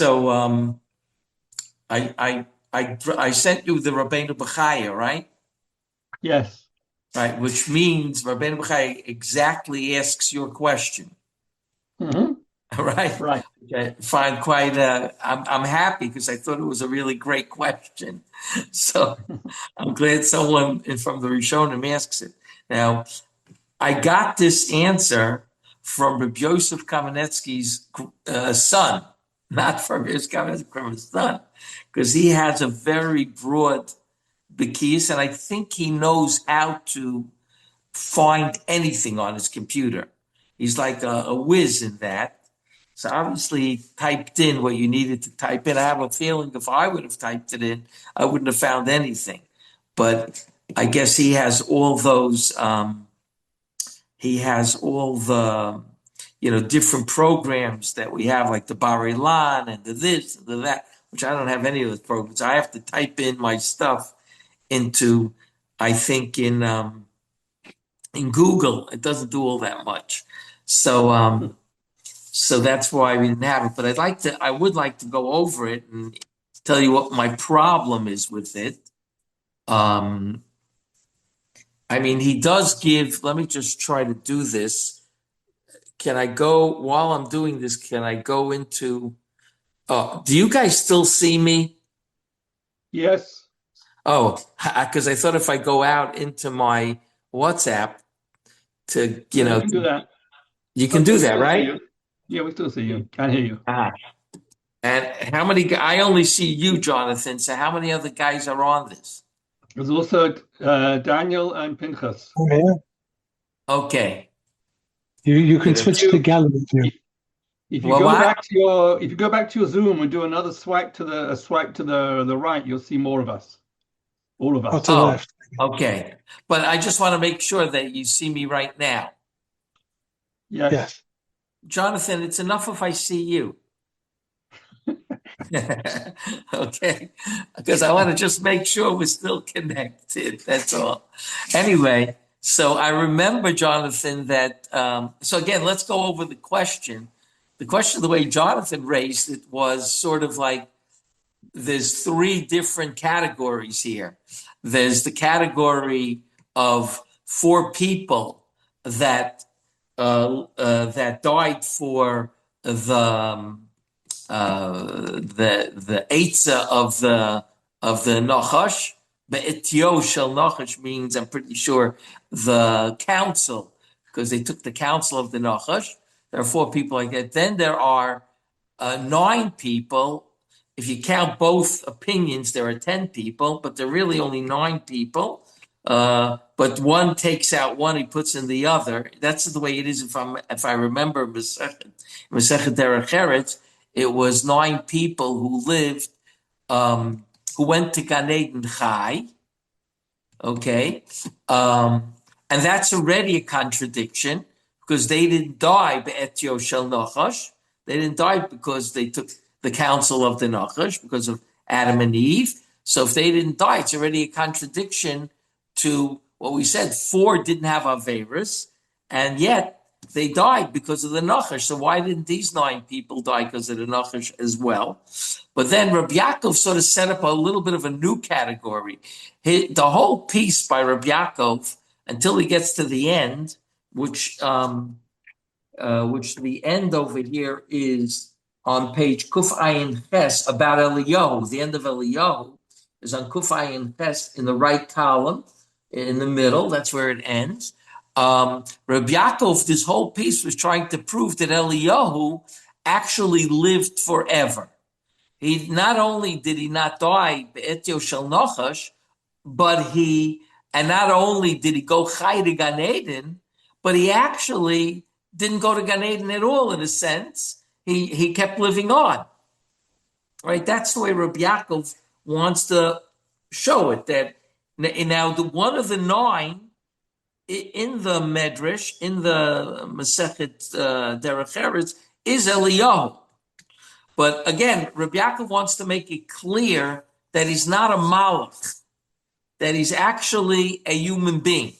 So I sent you the Rabbeinu Bechaya, right? Yes. Right, which means Rabbeinu Bechaya exactly asks your question. Hmm. All right. Right. I find quite. I'm happy because I thought it was a really great question. So I'm glad someone from the Rishonim asks it. Now I got this answer from Reb Yaakov Kamenetsky's son, not from his Kamenetsky, from his son, because he has a very broad Bekis, and I think he knows how to find anything on his computer. He's like a whiz in that. So obviously he typed in what you needed to type in. I have a feeling if I would have typed it in, I wouldn't have found anything. But I guess he has all those, he has all the, different programs that we have, like the Bar Ilan and the this and the that, which I don't have any of those programs. I have to type in my stuff into, I think in Google, it doesn't do all that much. So that's why we didn't have it. But I would like to go over it and tell you what my problem is with it. Um, I mean, he does give, let me just try to do this. Can I go, while I'm doing this, can I go into, oh, do you guys still see me? Yes. Oh, because I thought if I go out into my WhatsApp to, No, you can do that. you can Okay, do we that, still see right? you. Yeah, we still see you. Can't hear you. Ah. And how many, I only see you, Jonathan. So how many other guys are on this? There's also Daniel and Pinchas. Oh, yeah. Okay. You Okay, can the switch to two. gallery view. If you Well, go what? back to your Zoom and do another swipe to the right, you'll see more of us. All of Or us. to the Oh, left. okay. But I just want to make sure that you see me right now. Yes. Yes. Jonathan, it's enough if I see you. Okay. Because I want to just make sure we're still connected. That's all. Anyway, so I remember, Jonathan, that, so again, let's go over the question. The question, the way Jonathan raised it, was sort of like there's three different categories here. There's the category of four people that died for the Eitzah of the Nachash. Be'etio shel Nachash means, I'm pretty sure, the council, because they took the council of the Nachash. There are four people like that. Then there are nine people. If you count both opinions, there are 10 people, but there are really only nine people. But one takes out one, he puts in the other. That's the way it is. If I remember Masechet Derech Eretz, it was nine people who lived, who went to Gan Eden Chai. Okay, and that's already a contradiction because they didn't die be'etio shel Nachash. They didn't die because they took the counsel of the Nachash because of Adam and Eve. So if they didn't die, it's already a contradiction to what we said. Four didn't have Averis, and yet they died because of the Nachash. So why didn't these nine people die because of the Nachash as well? But then Reb Yaakov sort of set up a little bit of a new category. The whole piece by Reb Yaakov, until he gets to the end, which the end over here is on page Kuf Ayin Ches about Eliyahu. The end of Eliyahu is on Kuf Ayin Ches in the right column, in the middle. That's where it ends. Reb Yaakov, this whole piece was trying to prove that Eliyahu actually lived forever. He not only did he not die be'etio shel Nachash, and not only did he go chai to Gan Eden, but he actually didn't go to Gan Eden at all. In a sense, he kept living on. Right? That's the way Reb Yaakov wants to show it. That now one of the nine in the Medrash, in the Masechet Derech Eretz, is Eliyahu. But again, Reb Yaakov wants to make it clear that he's not a malach, that he's actually a human being,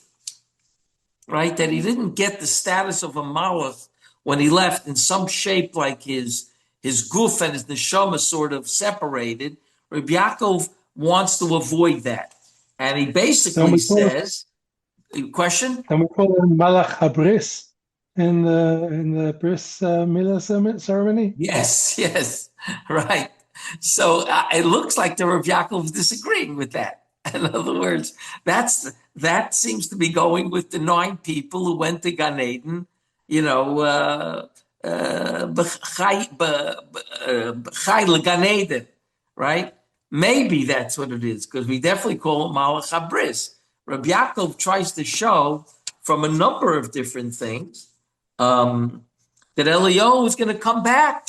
right? That he didn't get the status of a malach when he left in some shape like his his guf and his neshama sort of separated. Reb Yaakov wants to avoid that, and he basically says, question? Then we call him Malach Habris in the bris milah ceremony. Yes, right. So it looks like the Reb Yaakov is disagreeing with that. In other words, that seems to be going with the 9 people who went to Gan Eden, b'chai Gan Eden, right? Maybe that's what it is, because we definitely call it Malach Habris. Reb Yaakov tries to show from a number of different things that Eliyahu is going to come back,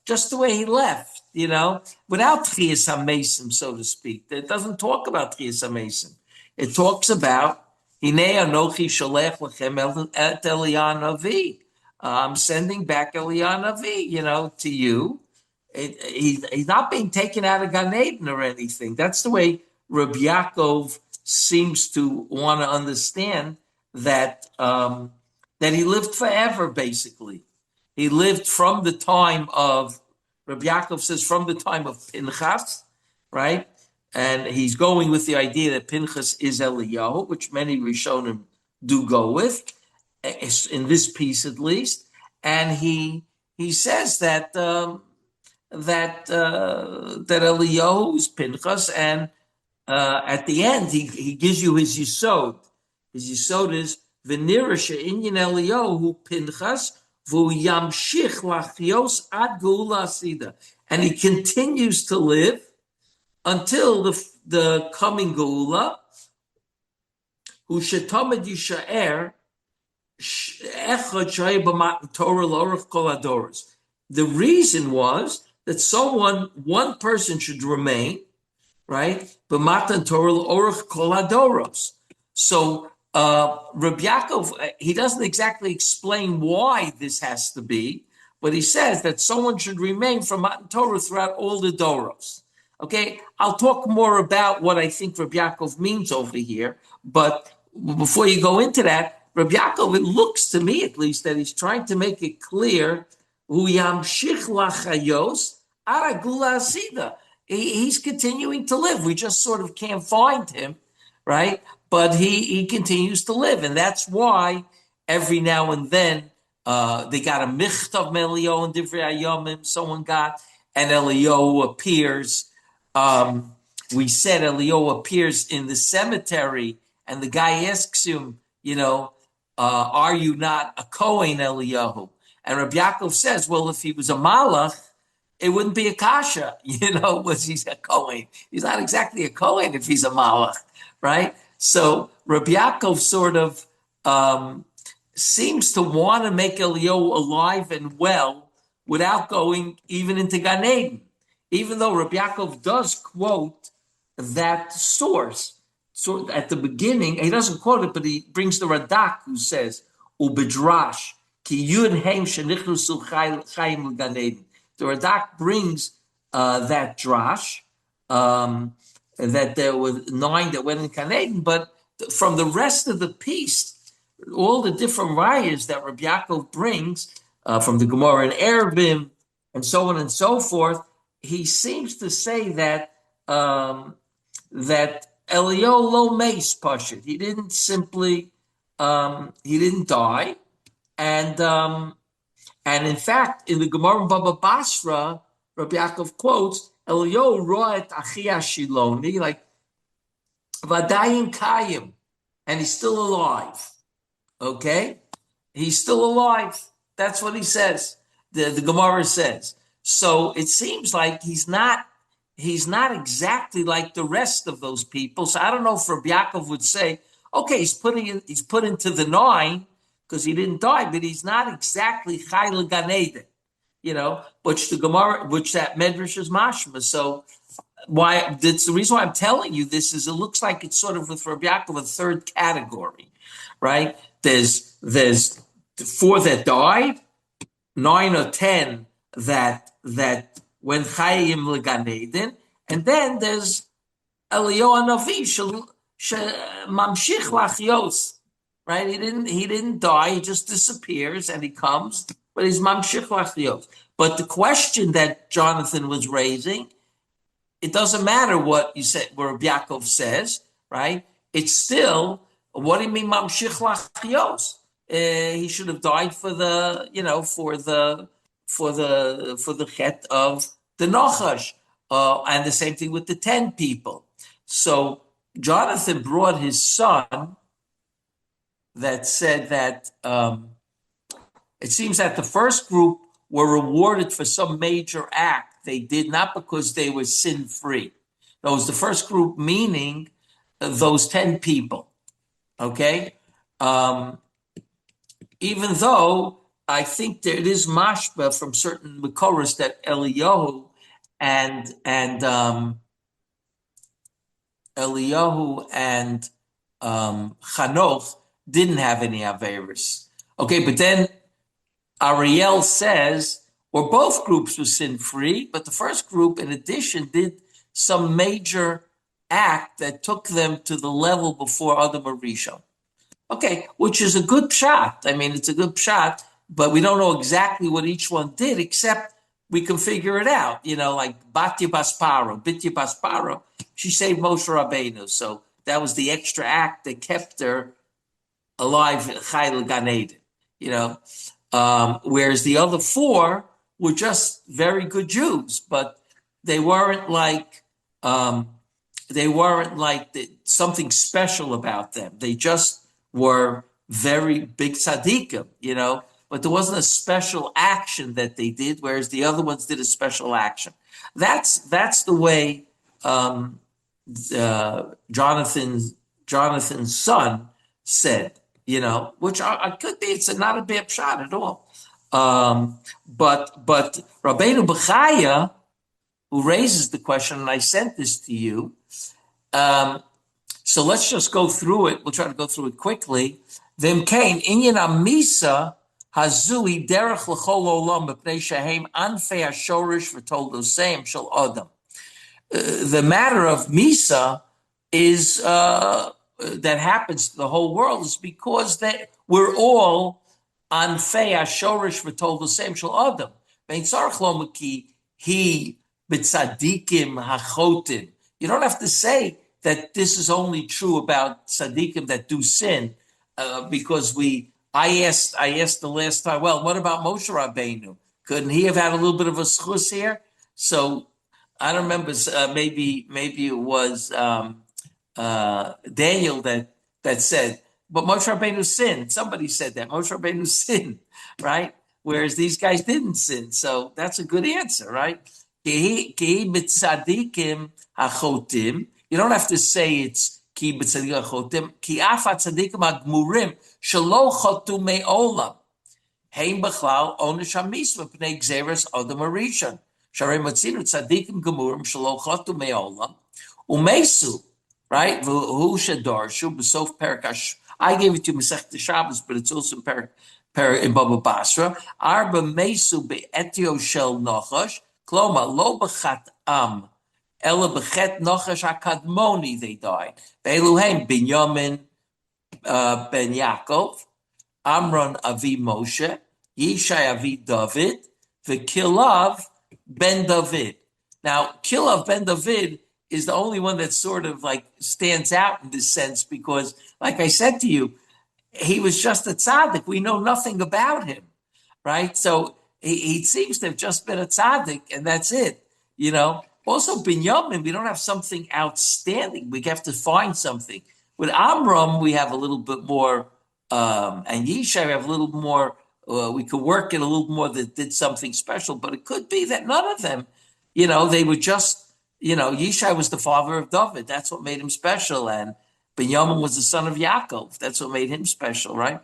just the way he left, without Tchias HaMesim, so to speak. It doesn't talk about Tchias HaMesim. It talks about Hinei Anochi Sholech Lechem et Eliyahu Navi. I'm sending back Eliyahu Navi, to you. He's not being taken out of Gan Eden or anything. That's the way Reb Yaakov seems to want to understand that that he lived forever, basically. He lived from the time of, Reb Yaakov says, from the time of Pinchas, right? And he's going with the idea that Pinchas is Eliyahu, which many Rishonim do go with, in this piece at least. And he says that Eliyahu is Pinchas, and at the end he gives you his yisod. His yisod is V'nira she'inyan Eliyahu Pinchas v'hu yamshich lachiyos ad geula asida, and he continues to live until the coming geula. Hu shetamid yishaer echad shayeh b'matan Torah l'orach kol hadoros. The reason was that one person should remain, right? B'matan Torah l'orach kol hadoros. So Reb Yaakov, he doesn't exactly explain why this has to be, but he says that someone should remain from Matan Torah throughout all the Doros. Okay, I'll talk more about what I think Reb Yaakov means over here, but before you go into that, Reb Yaakov, it looks to me at least that he's trying to make it clear Hu yamshich lachayos ad geula asida. He's continuing to live. We just sort of can't find him, right? But he continues to live, and that's why every now and then they got a michtav Eliyahu and divrei hayomim. Someone got, and Eliyahu appears. We said Eliyahu appears in the cemetery, and the guy asks him, are you not a Kohen, Eliyahu? And Reb Yaakov says, well, if he was a malach, it wouldn't be a kasha, was he a Kohen? He's not exactly a Kohen if he's a malach, right? So Reb Yaakov sort of seems to want to make Eliyahu alive and well without going even into Gan Eden, even though Reb Yaakov does quote that source. So at the beginning, he doesn't quote it, but he brings the Radak who says, "Ubedrash ki yud heim shenichnusu chayim Gan Eden." The Radak brings that drash. That there were 9 that went in Gan Eden, but from the rest of the piece, all the different rayas that Reb Yaakov brings from the Gemara and Eruvin and so on and so forth, he seems to say that that Eliyahu lo meis pashut. He didn't simply he didn't die, and in fact in the Gemara Baba Basra, Reb Yaakov quotes Eliyahu ro'et achia shiloni, like vadayin kayim, and he's still alive. Okay, he's still alive. That's what he says. The Gemara says. So it seems like he's not exactly like the rest of those people. So I don't know if Reb Yaakov would say, okay, he's put into the 9 because he didn't die, but he's not exactly Chayil Gan Eden. Which that Medrash is mashma. So that's the reason why I'm telling you this is it looks like it's sort of with Reb Yaakov a third category, right? There's 4 that died, 9 or 10 that went Chayim LeGan Eden, and then there's Eliyahu Navi Mamshich Lachios, right? He didn't die, he just disappears and he comes. But he's mamshich lachios. But the question that Jonathan was raising, it doesn't matter what you said, where Reb Yaakov says, right? It's still, what do you mean, mamshich lachiyos? He should have died for the, for the chet of the Nachash, and the same thing with the 10 people. So Jonathan brought his son that said that it seems that the first group were rewarded for some major act they did, not because they were sin-free. That was the first group, meaning those 10 people, okay? Even though I think there is mashba from certain Makoros that Eliyahu and Chanoch didn't have any Averis. Okay, but then Ariel says, or both groups were sin-free, but the first group, in addition, did some major act that took them to the level before Adam Arishon. Okay, which is a good shot. I mean, it's a good shot, but we don't know exactly what each one did, except we can figure it out. Like Batya Basparo, Bitya Basparo, she saved Moshe Rabbeinu. So that was the extra act that kept her alive, Chayil Gan Eden, whereas the other 4 were just very good Jews, but they weren't like something special about them. They just were very big tzaddikim, but there wasn't a special action that they did, whereas the other ones did a special action. That's the way Jonathan's son said, which could be, it's not a bad shot at all. But Rabbeinu Bechaya, who raises the question, and I sent this to you, so let's just go through it. We'll try to go through it quickly. V'im kain inyan amisa hazui derech l'chol olam b'pnei shehem anfei hashorish v'toldoseim shel adam. The matter of misa is that happens to the whole world is because that we're all anfei hashorish v'toldoseim shel adam. Vein tzarich lo meki hi b'tzadikim hachotim. You don't have to say that this is only true about tzaddikim that do sin, because I asked the last time, well, what about Moshe Rabbeinu? Couldn't he have had a little bit of a schus here? So I don't remember, maybe it was Daniel that said, but Moshe Rabbeinu sinned. Somebody said that, Moshe Rabbeinu sinned, right? Whereas these guys didn't sin. So that's a good answer, right? Ki b'tzadikim hachotim. You don't have to say it's ki b'tzadikim hachotim. Ki afa tzadikim hagmurim shelo chotu me'olam. Hein b'chlal onesh hamisva p'nei gzeres adam harishon. Sharei matzinu tzadikim gemurim shelo chotu me'olam. Umesu, right? V'hu shedarshu b'sof perak. I gave it to Masechta Shabbos, but it's also in Baba Basra. Arba mesu be'etio shel nochash. Kloma lo b'chat am. Ela b'chet nochash hakadmoni, they died. Ve'eluhem Binyamin ben Yaakov, Amron avi Moshe, Yishai avi David, Ve'kilav ben David. Now, Kilav ben David is the only one that sort of like stands out in this sense because, like I said to you, he was just a tzaddik. We know nothing about him, right? So he seems to have just been a tzaddik, and that's it, Also, Binyamin, we don't have something outstanding. We have to find something. With Amram, we have a little bit more, and Yishai, we have a little more, we could work it a little more that did something special, but it could be that none of them, they were just, Yishai was the father of David. That's what made him special. And Binyamin was the son of Yaakov. That's what made him special, right?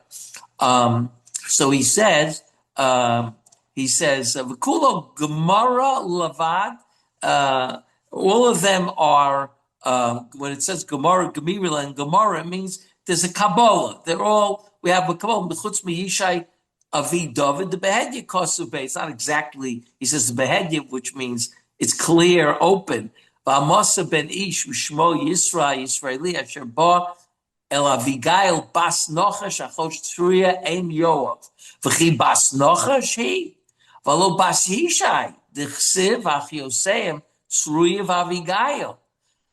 So he says, V'kulo Gemara Lavad, all of them are, when it says Gemara, Gemirila, and Gemara, it means there's a Kabbalah. We have a Kabbalah, B'chutz Yishai Avi David, the Behedya Kosuv. It's not exactly, he says the Behedya, which means it's clear, open. V'amasa ben ish v'shmo Yisra Yisraeli asher ba el Avigail bas Nochash achosh Tzruya ein Yoav v'chi bas Nochash he Valo bas Yishai, d'chsiv achioseim, tzruyev Avigail.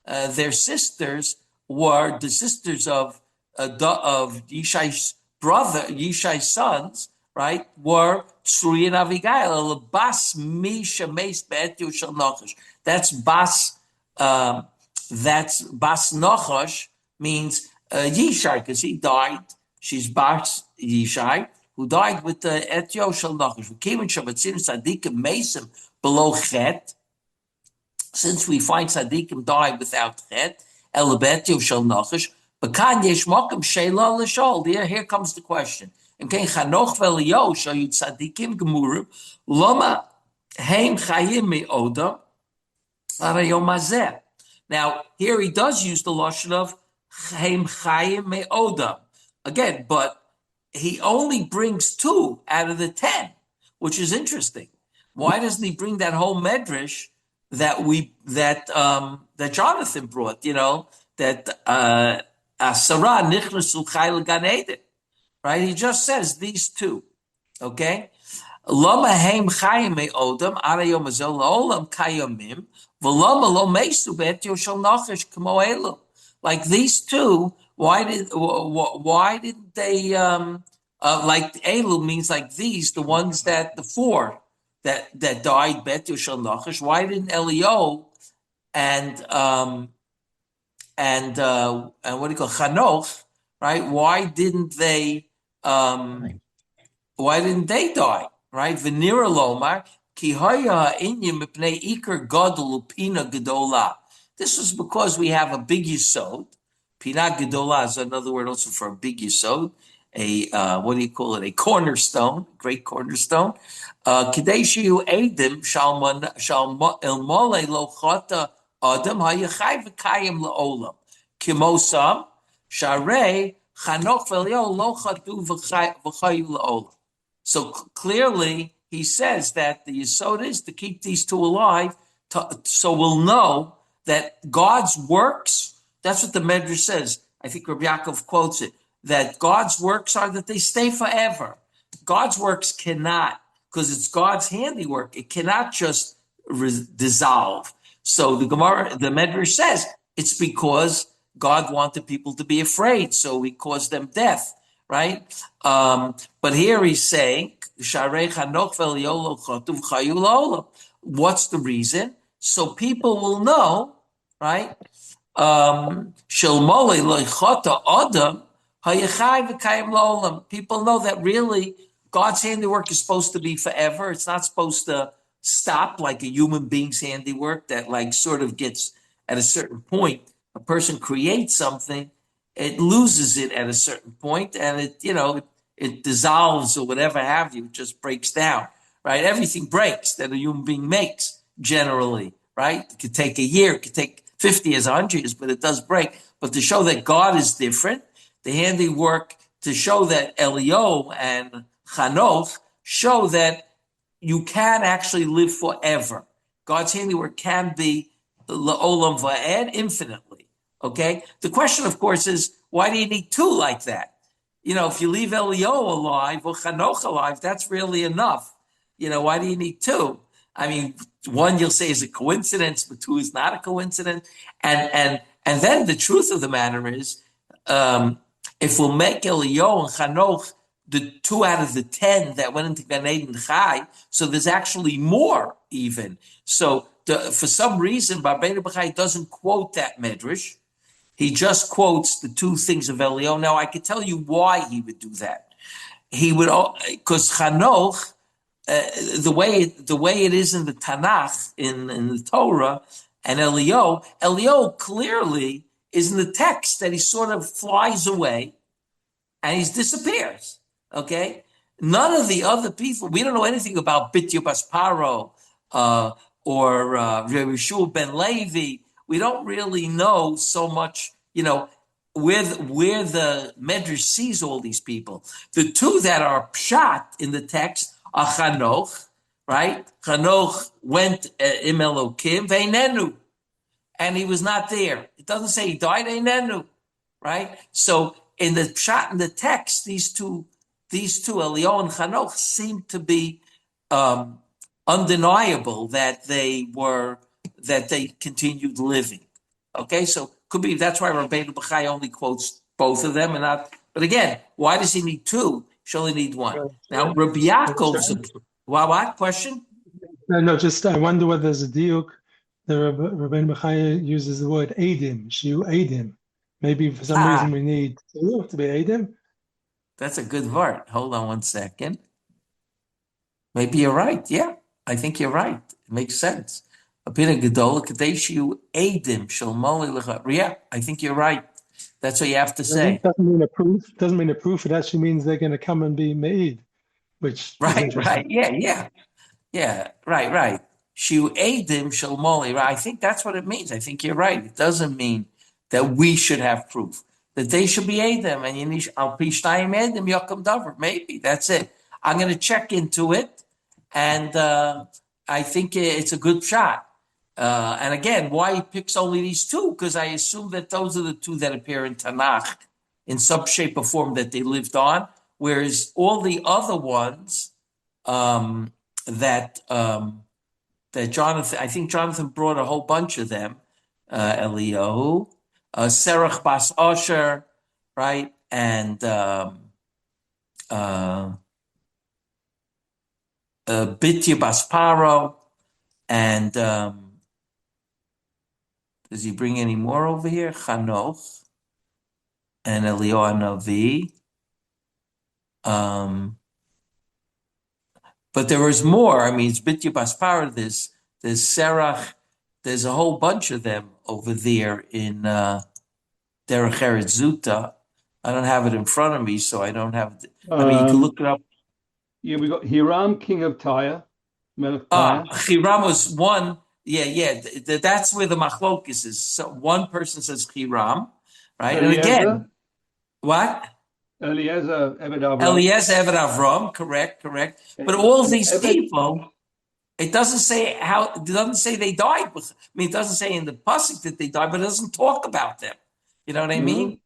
Their sisters were the sisters of Yishai's brother, Yishai's sons, right? Were Tzruya and Avigail. Bas Misha Meis Be'etio Shel Nachash. That's Bas Nachash means Yishai, because he died. She's Bas Yishai, who died with the Etio Shel Nachash. We came in Shabbatzim Tzadikim Mesim below Chet. Since we find tzaddikim die without chet, elabetio shel nachash, b'kan yesh makom sheila l'shol. Here comes the question. Imkein chanoch v'eliyo shayu tzaddikim gemurim, loma heim chayim me'odam arayom hazeh. Now, here he does use the lashon of heim chayim me'odam. Again, but he only brings 2 out of the 10, which is interesting. Why doesn't he bring that whole medrash that Jonathan brought, that Asara nichnasu chayil gan eden, right? He just says these 2, okay? Lama heim chayim me'odam arayom azol la'olam kayomim v'lama lo meisu be'etio shel nachash k'mo elu. Like these 2, why didn't they like elu means like these, the ones that the 4 that died Betio Shel Nachash? Why didn't Elio and what do you call Chanoch, right? Why didn't they die, right? V'nira lomar ki haya inyim mipnei iker gadol upina gedola. This was because we have a big yisod. Pina gedola is another word also for a big yisod. A what do you call it? A cornerstone, great cornerstone. Kadeshiu Edim Shalma Elmole Lochata Adam Hayachai V'Kayim La'olam Kimosam Sharei Chanoch Velio Lochatu V'Chayu La'olam. So clearly he says that the yesod is to keep these 2 alive, so we'll know that God's works. That's what the Medrash says. I think Reb Yaakov quotes it, that God's works are that they stay forever. God's works cannot, because it's God's handiwork, it cannot just dissolve. So the Medrash says it's because God wanted people to be afraid, so he caused them death, right? But here he's saying, what's the reason? So people will know, right? People know that really God's handiwork is supposed to be forever. It's not supposed to stop like a human being's handiwork that like sort of gets at a certain point. A person creates something, it loses it at a certain point, and it dissolves or whatever have you, it just breaks down, right? Everything breaks that a human being makes generally, right? It could take a year, it could take 50 years, 100 years, but it does break. But to show that God is different, the handiwork, to show that Elio and Chanoch show that you can actually live forever. God's handiwork can be la'olam va'ed, infinitely, okay? The question, of course, is why do you need 2 like that? If you leave Elio alive or Chanoch alive, that's really enough. Why do you need 2? I mean, 1 you'll say is a coincidence, but 2 is not a coincidence. And then the truth of the matter is, if we'll make Elio and Chanoch the 2 out of the 10 that went into Gan Eden Chai, so there's actually more even. So for some reason, Barbeinu B'chai doesn't quote that medrash. He just quotes the 2 things of Elio. Now, I could tell you why he would do that. He would, because Chanoch, the way it is in the Tanach, in the Torah, and Elio clearly is in the text that he sort of flies away and he disappears. Okay? None of the other people, we don't know anything about Bityu Bas Paro or Rabbi Shua ben Levi. We don't really know so much, where the Medrash sees all these people. The 2 that are pshat in the text are Chanoch, right? Chanoch went im Elokim veinenu, and he was not there. It doesn't say he died einenu, right? So in the pshat in the text, these two Elio and Chanoch seem to be undeniable that they continued living. Okay, so could be that's why Rabbeinu Bachai only quotes both of them and not. But again, why does he need two? He should only need one. Now, Rabbi Yaakov's what question? No, just I wonder whether there's a diuk. The Rabbeinu Bachai uses the word Adim, Shiu Adim. Maybe for some reason we need two to be Adim. That's a good word. Hold on one second. Maybe you're right. Yeah, I think you're right. It makes sense. Yeah, I think you're right. That's what you have to say. Doesn't mean a proof. Doesn't mean a proof. It actually means they're going to come and be made, which right. Yeah. Right. Shiu Adim Shel Moli. I think that's what it means. I think you're right. It doesn't mean that we should have proof. That they should be Adim, and you need Al Pi Shtayim Adim Yakum Davar. Maybe that's it. I'm going to check into it, and I think it's a good shot. And again, why he picks only these two? Because I assume that those are the two that appear in Tanach in some shape or form that they lived on, whereas all the other ones that Jonathan, I think Jonathan brought a whole bunch of them. Eliyahu, Serach Bas Osher, right, and Bitya Bas Paro, and does he bring any more over here? Chanoch and Eliyahu Navi. But there was more. I mean, it's Bitya Bas Paro. There's Serach. There's a whole bunch of them over there in Derech Eretz Zuta. I don't have it in front of me, so I don't have. I mean, you can look it up. Yeah, we got Hiram, king of Tyre, Melech Tyre. Hiram was one. Yeah. That's where the machlokes is. So one person says Hiram, right? Eliezer. And again, what? Eliezer Eved Avram. Eliezer Eved Avram, correct. But all these people. It doesn't say how. It doesn't say they died. I mean, it doesn't say in the pasuk that they died, but it doesn't talk about them. You know what I mean?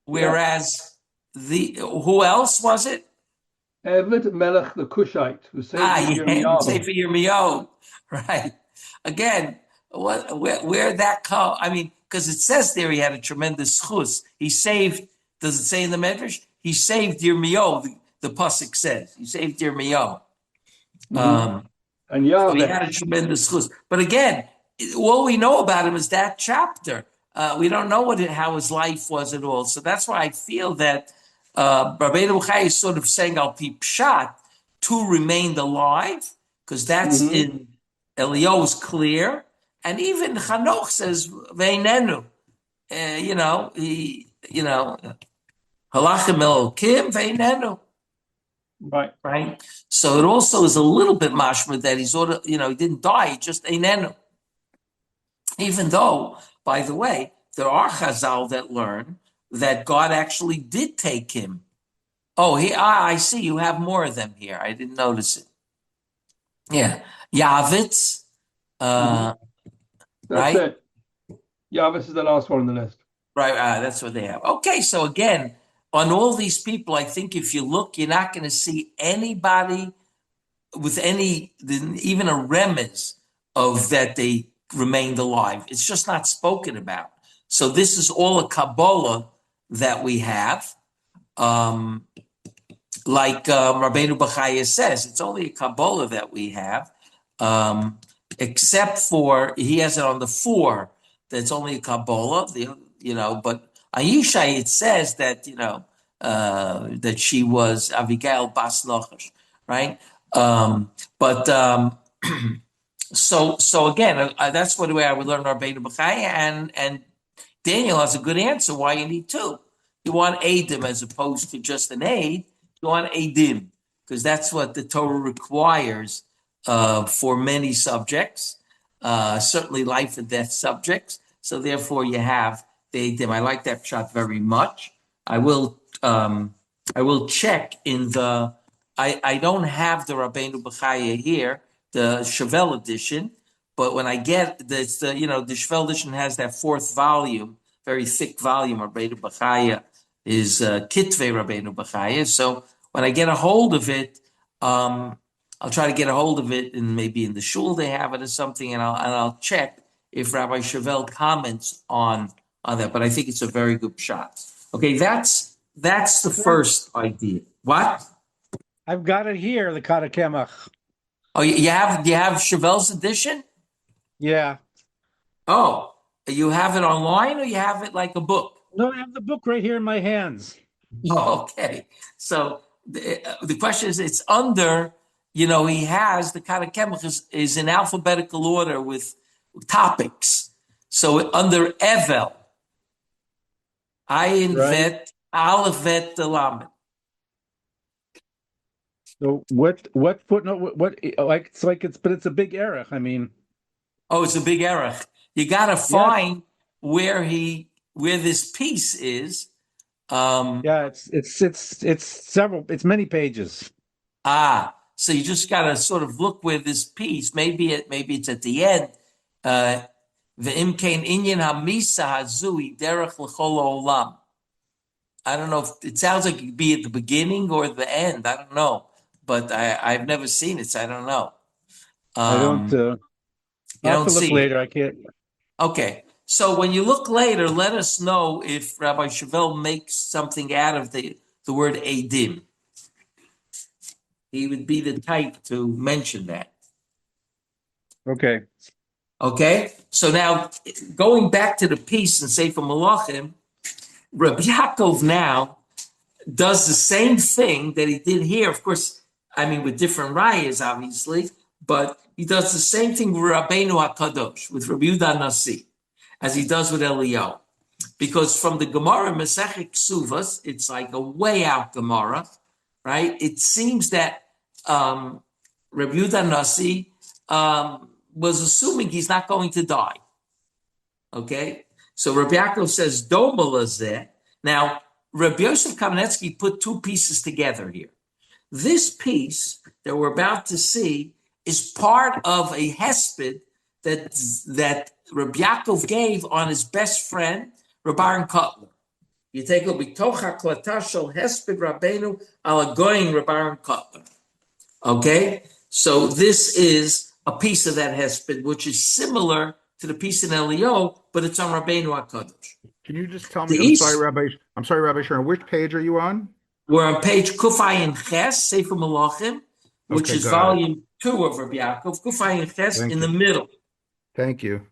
Whereas who else was it? Eved Melech the Cushite, who saved Yirmiyahu. Sefer Yirmiyahu, right? Again, where that come? I mean, because it says there he had a tremendous chus. He saved. Does it say in the Medrash? He saved Yirmiyahu. The pasuk says he saved Yirmiyahu. And so he had a tremendous chus. But again, all we know about him is that chapter. We don't know how his life was at all. So that's why I feel that Rabbeinu Bachai is sort of saying Al Pi Pshat, two remained alive, because that's in Eliyahu's clear. And even Chanoch says Veinenu. Halachim Elokim Veinenu. Right. So it also is a little bit mashma that he's sort of, he didn't die, he just einenu. Even though, by the way, there are Chazal that learn that God actually did take him. Oh, I see, you have more of them here. I didn't notice it. Yeah. Yavitz. That's right? it. Yavitz is the last one on the list. Right, that's what they have. Okay, so again, on all these people, I think if you look, you're not going to see anybody with even a remez of that they remained alive. It's just not spoken about. So this is all a Kabbalah that we have. Like Rabbeinu Bachaya says, it's only a Kabbalah that we have, except for, he has it on the 4, that's only a Kabbalah, but Aisha, it says that, that she was Abigail Bas Nachash, right? So again, that's the way I would learn Rabbeinu Bachaya, and Daniel has a good answer why you need 2. You want Adim as opposed to just an aid. You want Adim, because that's what the Torah requires for many subjects, certainly life and death subjects. So therefore you have the Adim. I like that shot very much. I will check in the, I don't have the Rabbeinu Bachaya here, the Chevelle edition, but when I get the Chevelle edition has that 4th volume, very thick volume. Rabbeinu Bachaya is Kitvei Rabbeinu Bachaya. So when I get a hold of it, I'll try to get a hold of it, and maybe in the shul they have it or something, and I'll check if Rabbi Chevelle comments on that. But I think it's a very good shot. Okay, that's the first idea. What? I've got it here, the Kata Kemach. Oh, you have Chevelle's edition? Yeah. Oh, you have it online, or you have it like a book? No, I have the book right here in my hands. Oh, okay. So the question is, it's under, he has the Kata Kemach is in alphabetical order with topics. So under Evel, Ayin Vet, Aleph Vet Lamed. So what footnote? What like it's a big error. I mean, oh, it's a big error. You got to find where this piece is. It's several. It's many pages. So you just got to sort of look where this piece. Maybe it's at the end. Ve'im kein inyan hamisa hazui derech l'chol olam. I don't know if it sounds like it could be at the beginning or the end. I don't know, but I've never seen it, so I don't know. I don't. I'll have to look later. I can't. Okay, so when you look later, let us know if Rabbi Chevelle makes something out of the word edim. He would be the type to mention that. Okay. Okay, so now going back to the piece in Sefer Malachim, Reb Yaakov now does the same thing that he did here. Of course, with different rayas, obviously, but he does the same thing with Rabbeinu HaKadosh, with Rabbi Yehuda Nasi, as he does with Eliyahu. Because from the Gemara Masechet Ksuvos, it's like a way out Gemara, right? It seems that Rabbi Yehuda Nasi was assuming he's not going to die. Okay? So Reb Yaakov says, Doma lazeh. Now, Reb Yaakov Kamenetsky put two pieces together here. This piece that we're about to see is part of a hesped that Reb Yaakov gave on his best friend, Reb Aaron Kotler. You take a bitoch haklata shel hesped Rabbeinu ala goyin Reb Aaron Kotler. Okay? So this is a piece of that hesped, which is similar to the piece in Eliyahu, but it's on Rabbeinu HaKadosh. Can you just tell me? I'm sorry, Rabbi Shurin. Which page are you on? We're on page Kufayin Ches, Sefer Malachim, which is volume 2 of Reb Yaakov. Kufayin Ches in the middle. Thank you.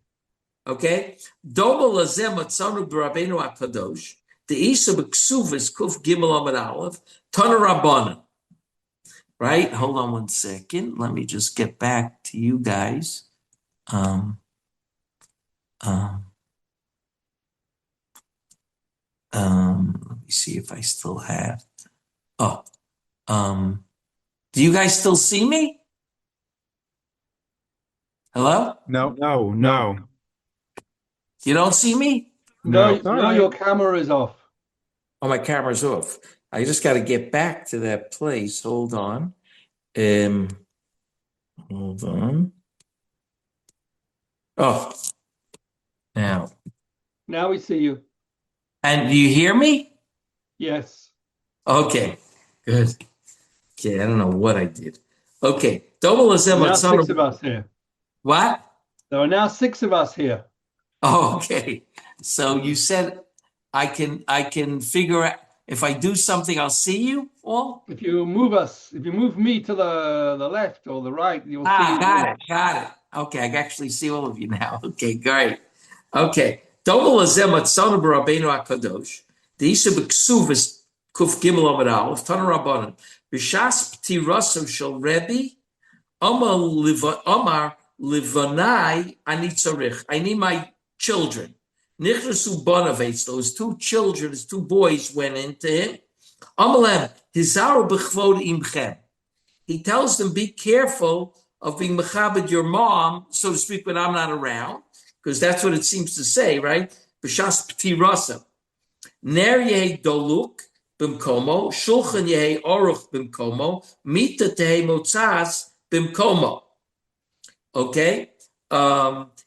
Okay. Doma lazeh matzanu b'Rabbeinu HaKadosh. The Isa b'Ksuvos Kuf Gimel Amud Aleph Tana Rabbana. Right. Hold on one second. Let me just get back to you guys. Let me see if I still have. Do you guys still see me? Hello? No. You don't see me? No, your camera is off. Oh, my camera's off. I just got to get back to that place. Hold on. Hold on. Oh, now. Now we see you. And do you hear me? Yes. Okay, good. Okay, I don't know what I did. Okay. There are now 6 of us here. What? There are now 6 of us here. Oh, okay. So you said I can figure out if I do something, I'll see you all? If you move me to the left or the right, you'll see. Got it. Okay, I actually see all of you now. Okay, great. Okay. Doma lazeh matzanu b'Rabbeinu HaKadosh. The Isa b'Ksuvos Kuf Gimel Amud Aleph Tana Rabbanan. B'shas p'tiraso shel Rebbe Amar Livanai ani tzarich. I need my children. Nichnasu banav, those 2 children, his 2 boys went into him. Amalem hizaru b'chvod imchem. He tells them, be careful of being mechabed your mom, so to speak, when I'm not around, because that's what it seems to say, right? B'shas p'tirasa. Ner yehi doluk b'mkomo, shulchan yehi oruch b'mkomo, mita tehi motzas b'mkomo. Okay?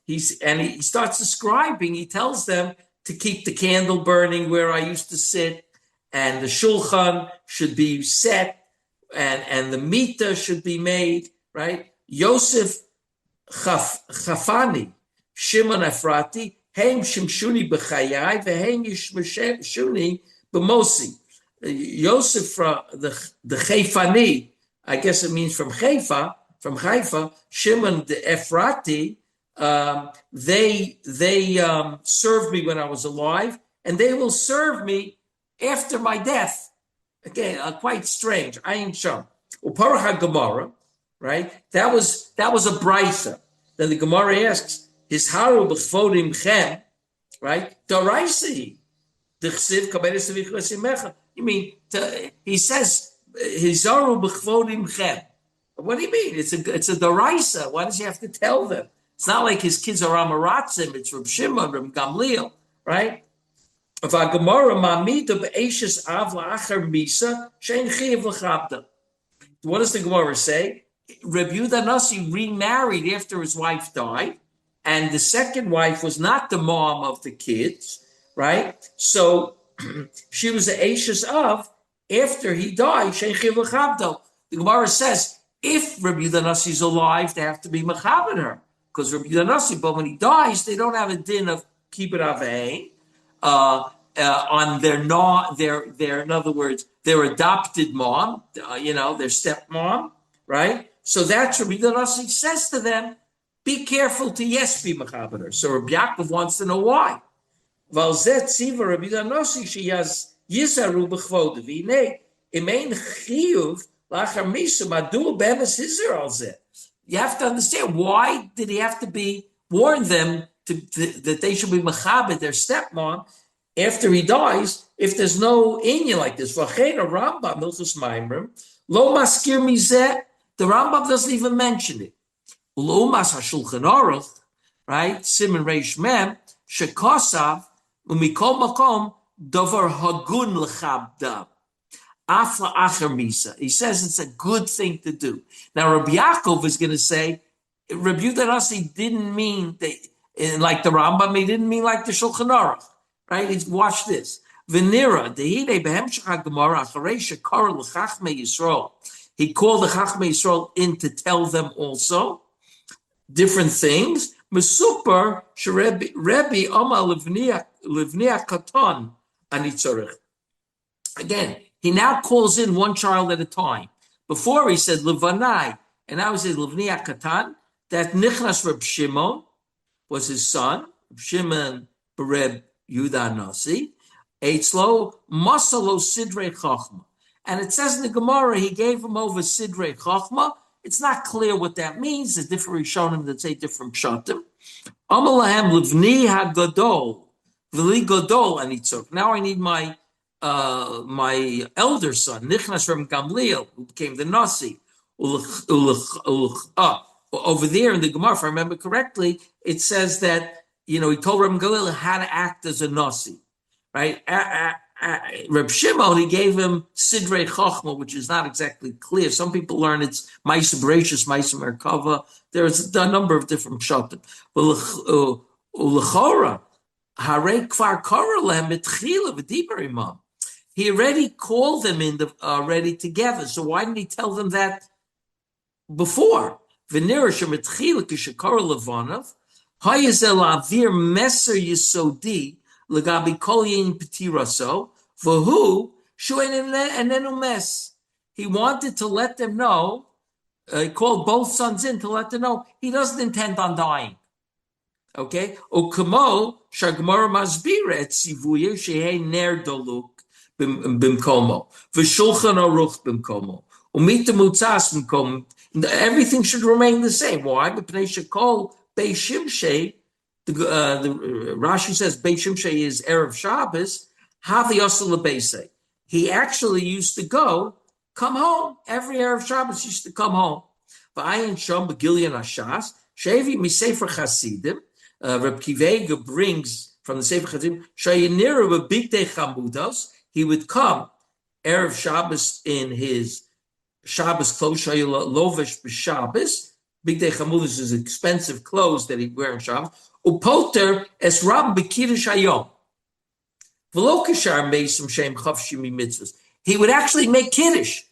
He starts describing, he tells them to keep the candle burning where I used to sit, and the shulchan should be set and the mita should be made, right? Yosef Chafani, Shimon Efrati, Haim Shimshuni b'chayai, v'Haim Yishmeshuni b'mosi. Yosef the Chayfani, I guess it means from Haifa, Shimon the Efrati, they served me when I was alive, and they will serve me after my death. Again, quite strange. Ayin Sham. Uparach Gemara, right? That was a brisa. Then the Gemara asks, "His haru b'chvodim chem," right? Daraisi, d'chsiv kabedes v'chvasimecha. You mean he says his haru b'chvodim chem? What do you mean? It's a daraisa. Why does he have to tell them? It's not like his kids are Amaratzim. It's Reb Shimon, Reb Gamliel, right? What does the Gemara say? Reb Yehuda Nasi remarried after his wife died, and the second wife was not the mom of the kids, right? So she was the Ashes of after he died. The Gemara says if Reb Yehuda Nasi is alive, they have to be mechaber her, because Reb Yehuda Nasi, but when he dies, they don't have a din of kibbut avein. On their in other words, their adopted mom, their stepmom, right? So that's what Rabbi Nasi says to them, be careful to be mechaber. So Reb Yaakov wants to know why. Valzet tziva Rabbi Nasi she has yisaru b'chvod v'inei imein chiyuv lachar misa madu bemes hizer al zeh. You have to understand, why did he have to warn them that they should be mechaber their stepmom after he dies, if there's no inyan like this? V'chein a Rambam Milchus Maimrim lo maskir mizeh. The Rambam doesn't even mention it. Lo mas haShulchan Aruch, right? Siman Reish Mem shekosav umikol makom davar hagun lechabda afla acher misa. He says it's a good thing to do. Now Rabbi Yaakov is going to say Rabbi Yehuda Nasi didn't mean like the Rambam. He didn't mean like the Shulchan Aruch. Right? Watch this. Venira, dehine behemshach Gemara acharei shekar l'chachmei Yisrael. He called the Chachmei Yisrael in to tell them also different things. Mesuper sherebi Amar livnia katon anitzorich. Again, he now calls in one child at a time. Before he said Levanai, and now he said livnia katan. That Nichnas Reb Shimon was his son. Reb Shimon Reb Yehuda Nasi, Eitzlo Masalo Sidrei Chachma. And it says in the Gemara, he gave him over Sidrei Chachma. It's not clear what that means. There's different Rishonim that say different Pshatim. Amalahem Livni HaGadol, V'li Gadol Anitzok. Now I need my elder son, Nichnas Reb Gamliel, who became the Nasi. Over there in the Gemara, if I remember correctly, it says that he told Reb Gamliel how to act as a Nasi, right? Reb Shimon, he gave him Sidrei Chochma, which is not exactly clear. Some people learn it's Ma'aseh Bereishis, Ma'aseh Merkava. There's a number of different pshatim. Ulechora, Harei Kvar Kara Lehem Betchila V'Diber Imam. He already called them already together. So why didn't he tell them that before? V'nira shemetchila kishakara levanav. Hayazel avir meser yisodi legabi kol yin petiraso v'hu shuen enenu mes. He wanted to let them know. He called both sons in to let them know he doesn't intend on dying. Okay. Okamo shagmar masbira et sivuye shehei ner doluk bimkomo v'shulchan aruch bimkomo umita mutzas bimkomo. Everything should remain the same. Why? The Rashi says Beis Shimshei is Erev Shabbos. Havi Yosel Lebeisei. He actually used to come home every Erev Shabbos. Used to come home. V'ayin shom begilyan hashas shevi misefer chasidim. Reb Kivega brings from the Sefer Chasidim shayiniru b'bigdei chamudos. He would come Erev Shabbos in his Shabbos clothes, lovish b'Shabbos. Bigdei chamudos is expensive clothes that he'd wear in Shabbos. Upoter es rab b'kiddush hayom. V'lo kishar meisim shem chavshim mitzvahs. He would actually make kiddush.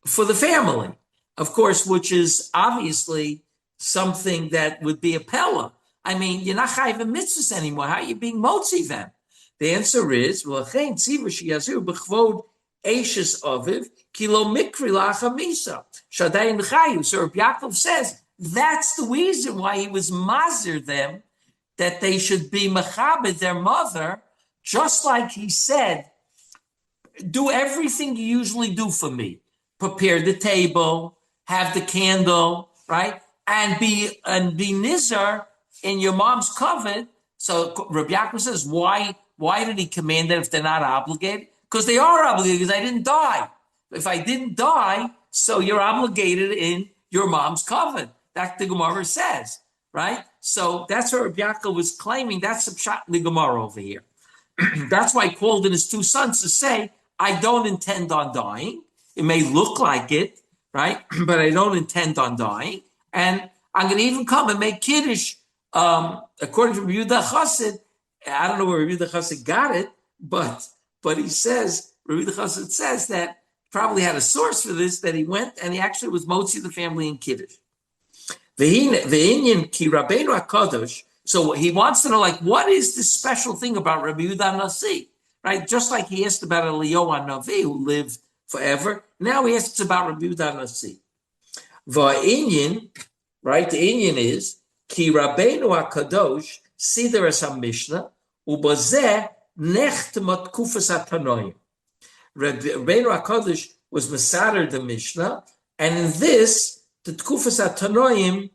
for the family, of course, which is obviously something that would be a pella. I mean, you're not chayv mitzvahs anymore. How are you being motzi them? The answer is, v'lachein tziva sheyazu b'chvod eishes aviv kilo mikri lachamisa shadayin chayu. So Reb Yaakov says that's the reason why he was mazer them, that they should be mechabed their mother, just like he said, do everything you usually do for me. Prepare the table, have the candle, right? And be nizar in your mom's covet. So Reb Yaakov says, why did he command that if they're not obligated? Because they are obligated, because I didn't die. If I didn't die, so you're obligated in your mom's covet. That the Gemara says, right? So that's what Reb Yaakov was claiming. That's the pshat in the Gemara over here. That's why he called in his two sons to say, I don't intend on dying. It may look like it, right? But I don't intend on dying. And I'm going to even come and make Kiddush. According to Rabbi Yehuda Chassid, I don't know where Rabbi Yehuda Chassid got it, but he says, Rabbi Yehuda Chassid says that probably had a source for this, that he went and he actually was motzi the family in Kiddush. Ve'inyan ki Rabbeinu HaKadosh. So he wants to know, like, what is this special thing about Rabbi Yehuda Nasi? Right? Just like he asked about Eliyahu Navi, who lived forever. Now he asks about Rabbi Yehuda Nasi. Va'inyan, right? The Inyan is ki Rabbeinu HaKadosh sider es HaMishnah ubazeh nechtamat kufas HaTanoim. Rabbeinu HaKadosh was Masader the Mishnah, and in this, the Tkufas HaTanoim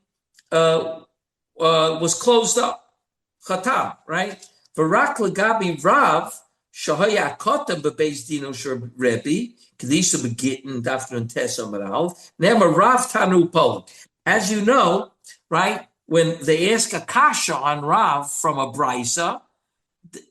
was closed up. Chatam, right? V'rak legabi Rav shahaya kotam bebeis dino shel Rebbe kedisha begitten dafnon tesam aral nema Rav tanu pol. As you know, right, when they ask a kasha on Rav from a brisa,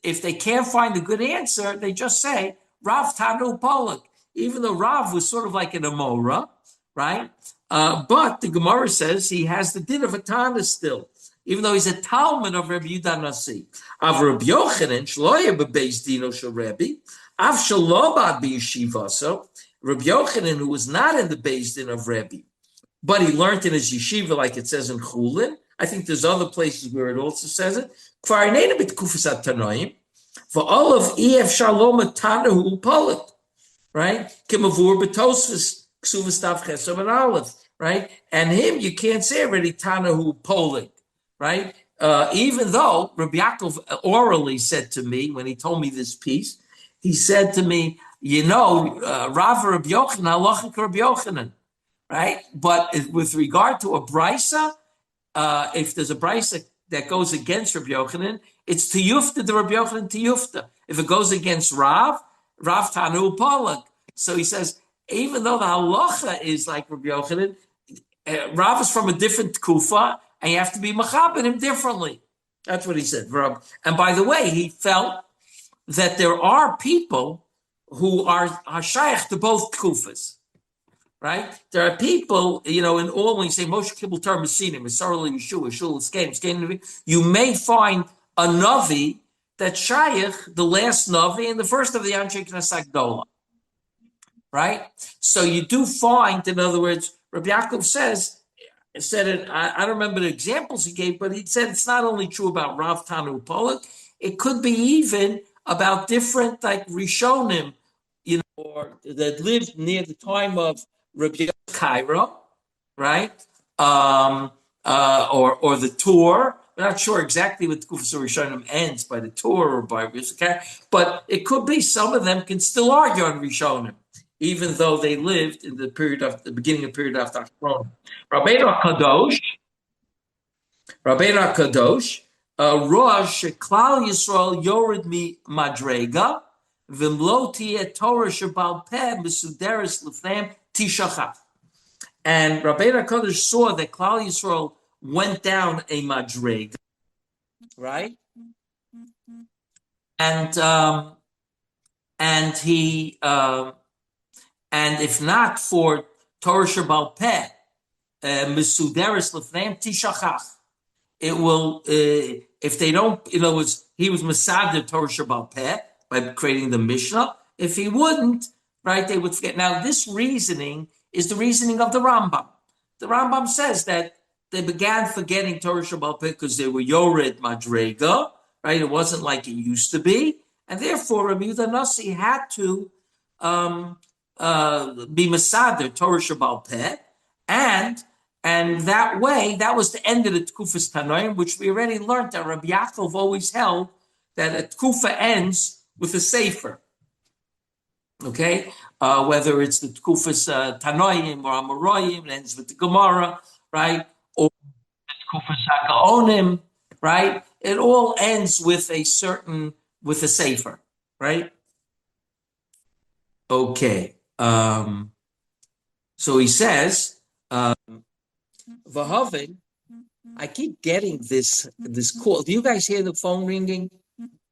if they can't find a good answer, they just say Rav tanu polak. Even though Rav was sort of like an Amora, right? But the Gemara says he has the din of a Tana still, even though he's a Talmud of Reb Yehuda Nasi. Av Reb Yochanan shloya bebeis dino shel Rebbe, av shalobad b'yeshiva. So Reb Yochanan, who was not in the beis din of Rebbe, but he learned in his yeshiva, like it says in Chulin. I think there's other places where it also says it. Kvar inena b'tkufas hatanoim, v'olav ef shalom tanahu polit, right? Kimavur b'tosfos ksuvas tav chesam and aleph, right? And him, you can't say already tanahu polit, right? Even though Reb Yaakov orally said to me, when he told me this piece, he said to me, you know, Rav Reb Yochanan, halachik Reb Yochanan, right? But with regard to a brisa, if there's a brisa that goes against Reb Yochanan, it's tiyufta the Reb Yochanan tiyufta. If it goes against Rav Tanu Polak. So he says, even though the halacha is like Reb Yochanan, Rav is from a different kufa, and you have to be machabed him differently. That's what he said. And by the way, he felt that there are people who are shaykh to both kufas. Right? There are people, you know, in all, when you say Moshe Kibbutz Torah Mesinim, Yisrael Yeshua, Yeshua, you may find a Navi that's shaykh, the last Navi, and the first of the Anshe Knesset Gdola. Right? So you do find, in other words, Rabbi Yaakov said it, I don't remember the examples he gave, but he said it's not only true about Rav Tanu Polak, it could be even about different, like, Rishonim, you know, or that lived near the time of Rabbi Cairo, right? Or the tour. I'm not sure exactly what the Kufas Rishonim ends, by the tour or by Rabbi Cairo, but it could be some of them can still argue on Rishonim, even though they lived in the period of the beginning of the period after Achron. Rabbeinu HaKadosh, Rosh Klal Yisrael Yored Mi Madrega, Vimlo Tieh Torah Shebal Peh Mesuderes Lefneim Tishachaf. And Rabbeinu HaKadosh saw that Klal Yisrael went down a madrega, right? And he and if not for Torah Shebal Peh Mesuderes Lefneim Tishachaf, it will if they don't, in other words, he was Mesader Torah Shebal Peh by creating the Mishnah. If he wouldn't, right, they would forget. Now, this reasoning is the reasoning of the Rambam. The Rambam says that they began forgetting Torah Shebaal Peh because they were Yored Madrega, right? It wasn't like it used to be. And therefore, Rabbi Yehuda Nasi had to be Masader, Torah Shebaal Peh. And that way, that was the end of the Tkufas Tanoim, which we already learned that Rabbi Yaakov always held that a Tkufa ends with a Sefer. Okay? Whether it's the Tkufas Tanoim or Amoraim, it ends with the Gemara, right? Or the Tkufas HaGaonim, right? It all ends with a Sefer, right? Okay. So he says, Vahavin, I keep getting this call. Do you guys hear the phone ringing?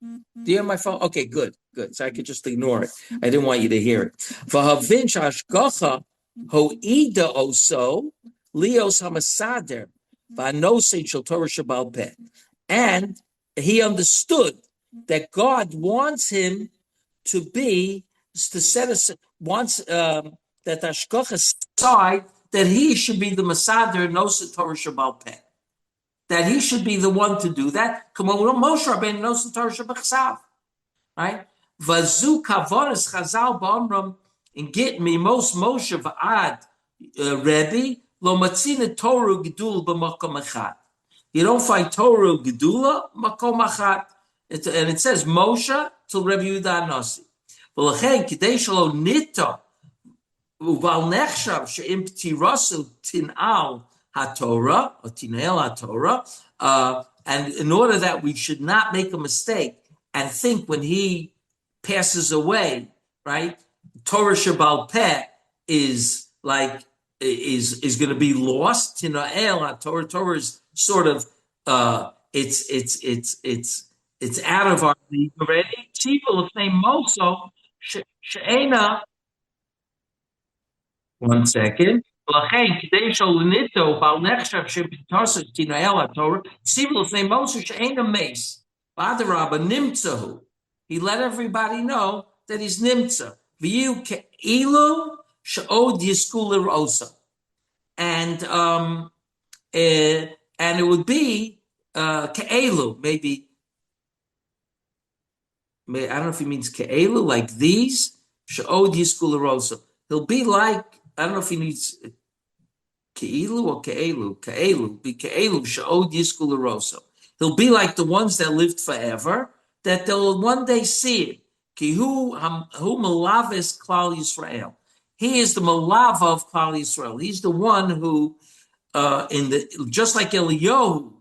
Do you hear my phone? Okay, good. So I could just ignore it. I didn't want you to hear it. Vahavin shashgacha hoida oso lios hamasader va'nosei shel Torah Shebaal Peh. And he understood that God wants him to set aside, wants that Ashkocha aside, that he should be the Masader Nosa Torah Shebaal Peh. That he should be the one to do that. Come on, Moshe Rabbeinu Nosa Torah Shebaal, right? Vazu kavonas Chazal ba'amram in Git Mimos Moshe v'ad Rebbe lo matzina Torah Gedul b'makom echad. You don't find Torah Gedula makom echad. And it says Moshe till Rebbe Yehuda Nasi. V'lechen kidei shelo nita uval nechshav she'im p'tirasu tin'al haTorah or tin'el haTorah. And in order that we should not make a mistake and think when he passes away, right? Torah Shebaal Peh is going to be lost. Tin'el haTorah. Torah is sort of it's out of our league already. Tzivul of name Moso she'ena. One second. L'chein k'dei sholunito bal nechshav she'pitarsa tina'el haTorah. Tzivul of name Moso she'ena meis. V'adarabba nimtzahu. He let everybody know that he's nimtza. V'yu ke'ilu she'od yisku l'rosa. And it would be ke'elu, maybe. I don't know if he means ke'elu, like these. She'od yisku l'rosa. He'll be like, I don't know if he needs ke'ilu or ke'elu. Ke'elu, be ke'elu, she'od yisku l'rosa. He'll be like the ones that lived forever, that they'll one day see it. Ki hu malaves Klal Yisrael. He is the malava of Klal Yisrael. He's the one who, just like Eliyahu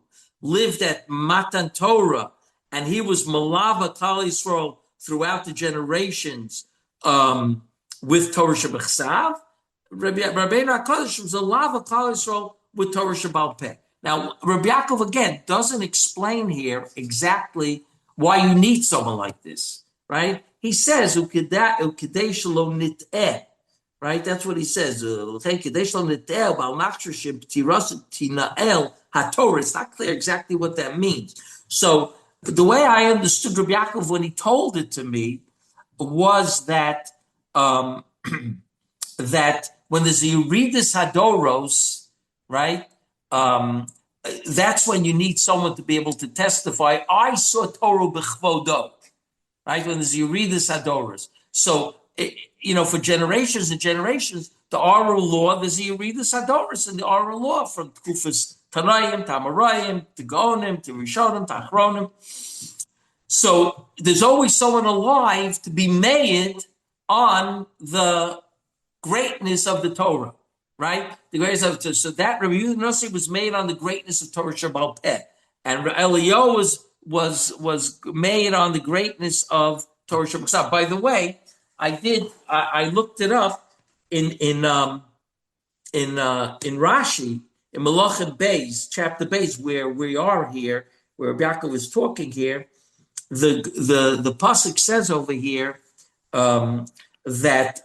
lived at Matan Torah, and he was malava Klal Yisrael throughout the generations with Torah Shebechsav. Rabbi HaKadosh was a lava Klal Yisrael with Torah Shebaal Peh. Now, Rabbi Yaakov again doesn't explain here exactly why you need someone like this, right? He says, "Ukidei shalom nit'eh." Right, that's what he says. It's not clear exactly what that means. So the way I understood Reb Yaakov when he told it to me was that that when there's a Yuridis Hadoros, right, that's when you need someone to be able to testify. I saw Torah b'chvodo, right? When there's a Yuridis Hadoros. So for generations and generations, the oral law, there's a Yeridus Hadoros in the oral law from Tkufas Tanoim, to Amoraim, to Gaonim, to Rishonim, to Achronim. So there's always someone alive to be made on the greatness of the Torah, right? The greatness of the Torah. So that Rabbi Yehuda Nasi was made on the greatness of Torah Shebaal Peh, and Eliyahu was made on the greatness of Torah Shebaal. By the way, I looked it up in Rashi, in Malachin Beis, chapter Beis, where we are here, where Yaakov is talking here. The pasuk says over here that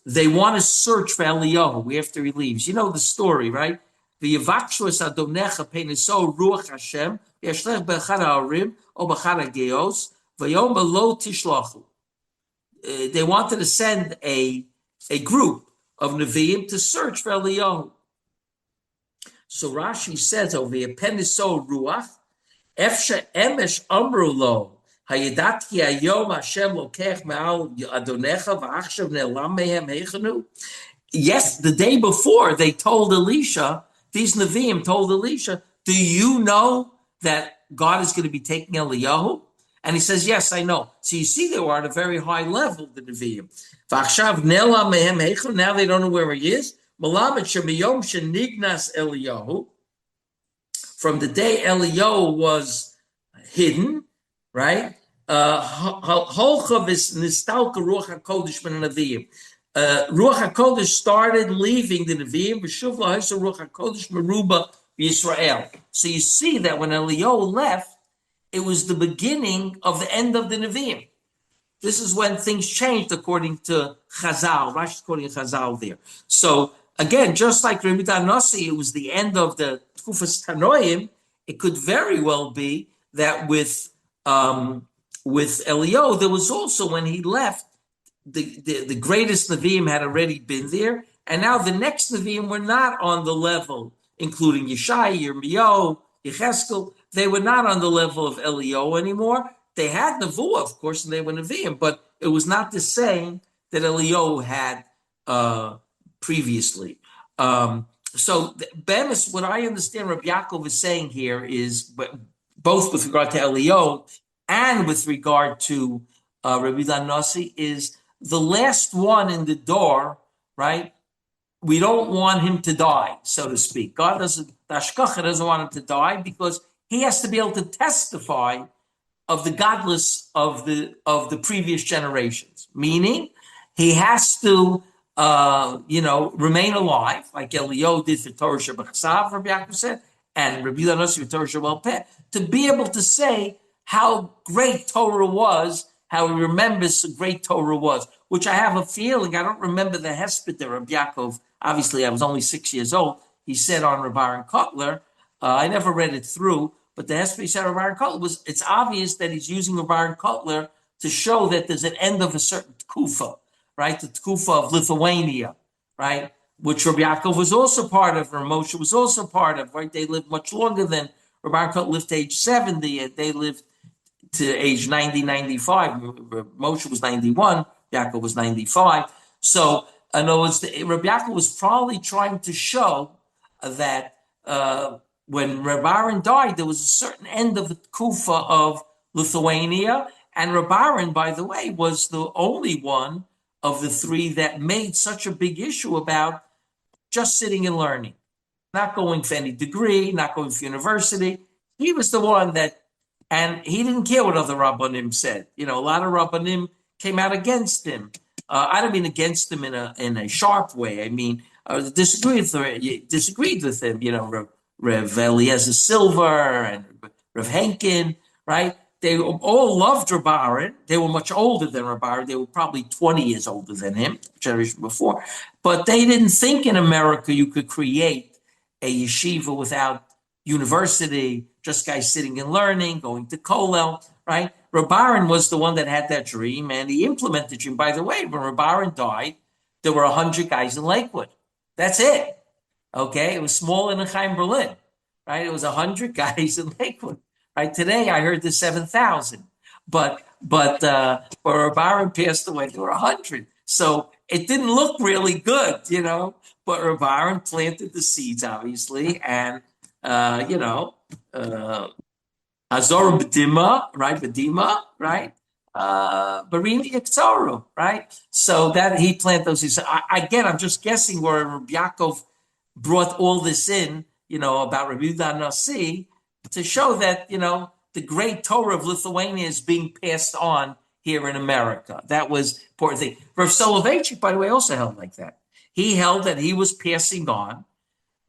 they want to search for Eliyahu after he leaves. You know the story, right? The Yivakshus Adonecha Peniso Ruach Hashem Yashlech Bechad Ha'arim O Bechad Ha'geos Vayom Lo Tishlachu. They wanted to send a group of Nevi'im to search for Eliyahu. So Rashi says over here, Peniso Ruach, Efshe Emesh Amru Lo, Hayedat Ki Hayom Hashem Lokech Me'al Adonecha V'achshav Ne'elam Mehem Heichanu. Yes, the day before they told Elisha, these Nevi'im told Elisha, do you know that God is going to be taking Eliyahu? And he says, yes, I know. So you see, they were at a very high level, the Nevi'im. V'achshav Ne'elam Mehem Heichanu. Now they don't know where he is. Malamet Shemiyom Shenignas Eliyahu. From the day Eliyahu was hidden, right? Holcha v'nistalka Ruach HaKodesh ben Nevi'im. Ruach HaKodesh started leaving the Nevi'im. V'shuv la'hisa Ruach HaKodesh meruba b'Yisrael. So you see that when Eliyahu left, it was the beginning of the end of the Nevi'im. This is when things changed according to Chazal. Rashi's quoting Chazal there. So again, just like Rabbi Nasi, it was the end of the Tkufas Tanoim. It could very well be that with Eliyahu, there was also, when he left, the greatest Nevi'im had already been there, and now the next Nevi'im were not on the level, including Yeshai, Yirmiyahu, Yecheskel. They were not on the level of Eliyahu anymore. They had Nevuah, of course, and they were Nevi'im, but it was not the same that Eliyahu had previously. So, Bemis, what I understand Reb Yaakov is saying here is, both with regard to Eliyahu and with regard to Rabbi Nasi, is the last one in the door, right? We don't want him to die, so to speak. God doesn't, the Hashgacha doesn't want him to die because he has to be able to testify of the godless of the previous generations. Meaning, he has to remain alive, like Eliyahu did for Torah Shebachsav, Rabbi Yaakov said, and Rabbi Nasi for Torah Shebal to be able to say how great Torah was, how he remembers the great Torah was, which I have a feeling, I don't remember the hesped that Rabbi Yaakov, obviously I was only 6 years old, he said on Rabbi Aaron Kotler, I never read it through, but the hesped he said on Rabbi Aaron Kotler was, it's obvious that he's using Rabbi Aaron Kotler to show that there's an end of a certain tkufa, right? The tkufa of Lithuania, right? Which Rabbi Yaakov was also part of, or Moshe was also part of, right? They lived much longer than Rabbi Aaron Kotler lived to age 70, and they lived to age 90, 95. Moshe was 91, Yaakov was 95. So, in other words, Rabbi Yaakov was probably trying to show that when Rabbi Aaron died, there was a certain end of the Kufa of Lithuania, and Rabbi Aaron, by the way, was the only one of the three that made such a big issue about just sitting and learning, not going for any degree, not going for university. He was the one that, and he didn't care what other Rabbanim said. You know, a lot of Rabbanim came out against him. I don't mean against him in a sharp way. I mean, disagreed with him. You know, Rev Eliezer Silver and Rev Henkin, right? They all loved Rabbi Aaron. They were much older than Rabbi Aaron. They were probably 20 years older than him, generation before. But they didn't think in America you could create a yeshiva without university, just guys sitting and learning, going to Kollel, right? Rabbi Aaron was the one that had that dream, and he implemented the dream. By the way, when Rabbi Aaron died, there were 100 guys in Lakewood. That's it. Okay? It was smaller than Chaim Berlin, right? It was 100 guys in Lakewood. Right? Today, I heard there's 7,000. But when Rabbi Aaron passed away, there were 100. So it didn't look really good, you know, but Rabbi Aaron planted the seeds, obviously, and Azor Bedima, right? Bedima, right? Barini Yektoru, right? So that he planted those seeds. Again, I'm just guessing where Rabbi Yaakov brought all this in, you know, about Rabbi Yehuda Nasi to show that, you know, the great Torah of Lithuania is being passed on here in America. That was important thing. Rav Soloveitchik, by the way, also held like that. He held that he was passing on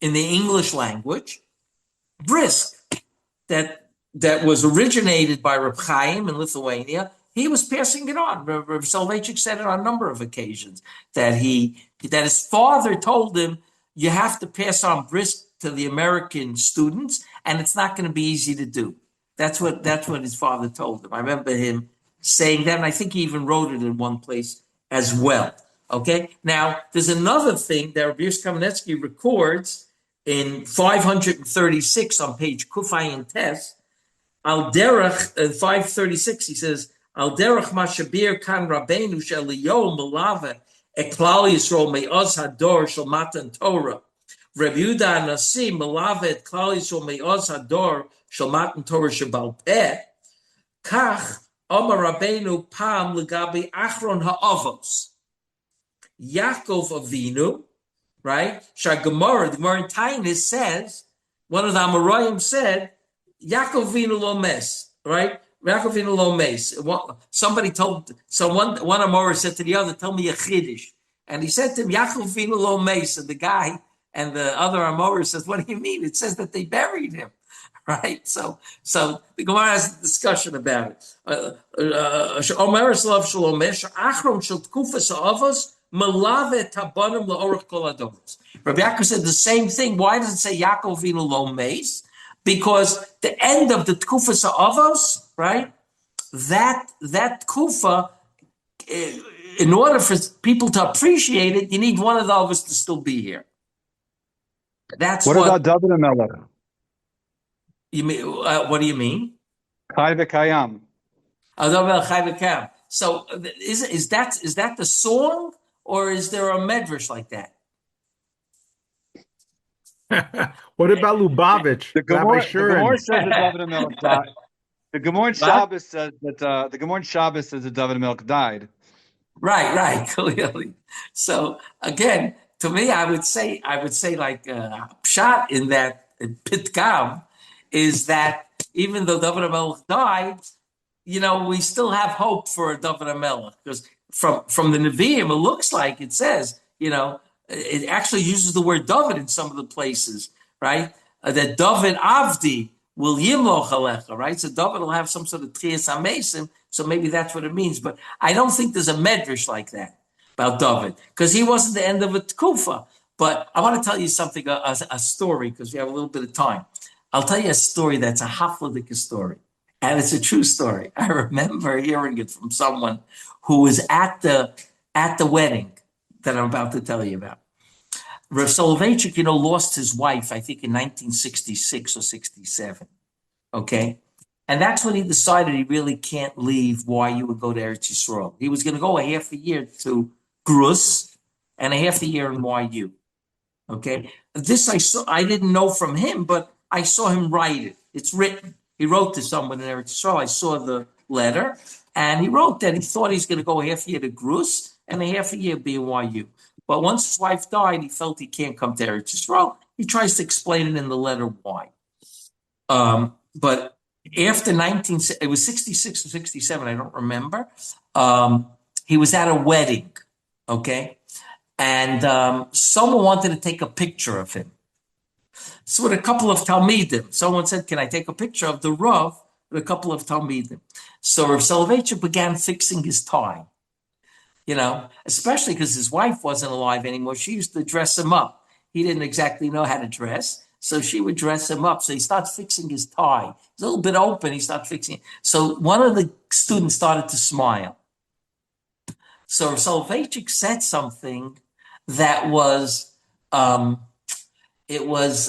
in the English language brisk that was originated by Reb Chaim in Lithuania. He was passing it on. Rav Soloveitchik said it on a number of occasions that his father told him, you have to pass on brisk to the American students, and it's not going to be easy to do. That's what his father told him. I remember him saying that, and I think he even wrote it in one place as well. Okay, now there's another thing that Reb Yaakov Kamenetsky records in 536 on page Kufayin Tes. Al derech 536. He says Al derech mashabir kan Rabbeinu sheliyo malave eklal Yisrael me'oz hador shel matan Torah. Reb Yehuda Nasi malave et klal Yisrael me'oz hador shel matan Torah shebal peh. Kach Omar Rabbeinu pam legabi achron ha'avos. Yaakov Avinu, right? The Gemara in Tainis says, one of the Amoraim said, Yaakov Avinu lo mes, right? Yaakov Avinu lo mes. Somebody told, so one Amora said to the other, tell me a chiddush. And he said to him, Yaakov Avinu lo mes. And the guy and the other Amora says, what do you mean? It says that they buried him. Right, so the Gemara has a discussion about it. Omeres love shalomesh achron shel tkufas ha'avos malave tabanim laorach kol hadoros. Rabbi Yaakov said the same thing. Why does it say Yaakov Avinu lo meis? Because the end of the tkufas ha'avos, right? That tkufa, in order for people to appreciate it, you need one of the avos to still be here. That's what about David HaMelech? You mean what do you mean? Chai v'kayam. So is that the song, or is there a medrash like that? What about Lubavitch? The Gemara says that David HaMelech died. The Gemara Shabbos says that David HaMelech died. Right, clearly. So again, to me, I would say like pshat in that Pitkam is that even though David HaMelech died, we still have hope for David HaMelech, because from the Nevi'im, it looks like it says, it actually uses the word David in some of the places, right? That David Avdi will yimloch alecha, right? So David will have some sort of Tchias HaMesim, so maybe that's what it means. But I don't think there's a medrash like that about David, because he wasn't the end of a tkufa. But I want to tell you something, a story, because we have a little bit of time. I'll tell you a story that's a hafladik story, and it's a true story. I remember hearing it from someone who was at the wedding that I'm about to tell you about. Rav Soloveitchik, lost his wife, I think in 1966 or 67, okay? And that's when he decided he really can't leave YU and go to Eretz Yisrael. He was going to go a half a year to Grus and a half a year in YU, okay? This I didn't know from him, but I saw him write it. It's written. He wrote to someone in Eretz Yisrael. I saw the letter, and he wrote that he thought he's going to go a half a year to Grus and a half a year be in YU. But once his wife died, he felt he can't come to Eretz Yisrael. He tries to explain it in the letter why. But after it was 66 or 67, I don't remember. He was at a wedding, okay? And someone wanted to take a picture of him. So with a couple of Talmidim, someone said, can I take a picture of the Rav with a couple of Talmidim? So Rav Soloveitchik began fixing his tie, especially because his wife wasn't alive anymore. She used to dress him up. He didn't exactly know how to dress, so she would dress him up. So he starts fixing his tie. It's a little bit open. He started fixing it. So one of the students started to smile. So Rav Soloveitchik said something that was... It was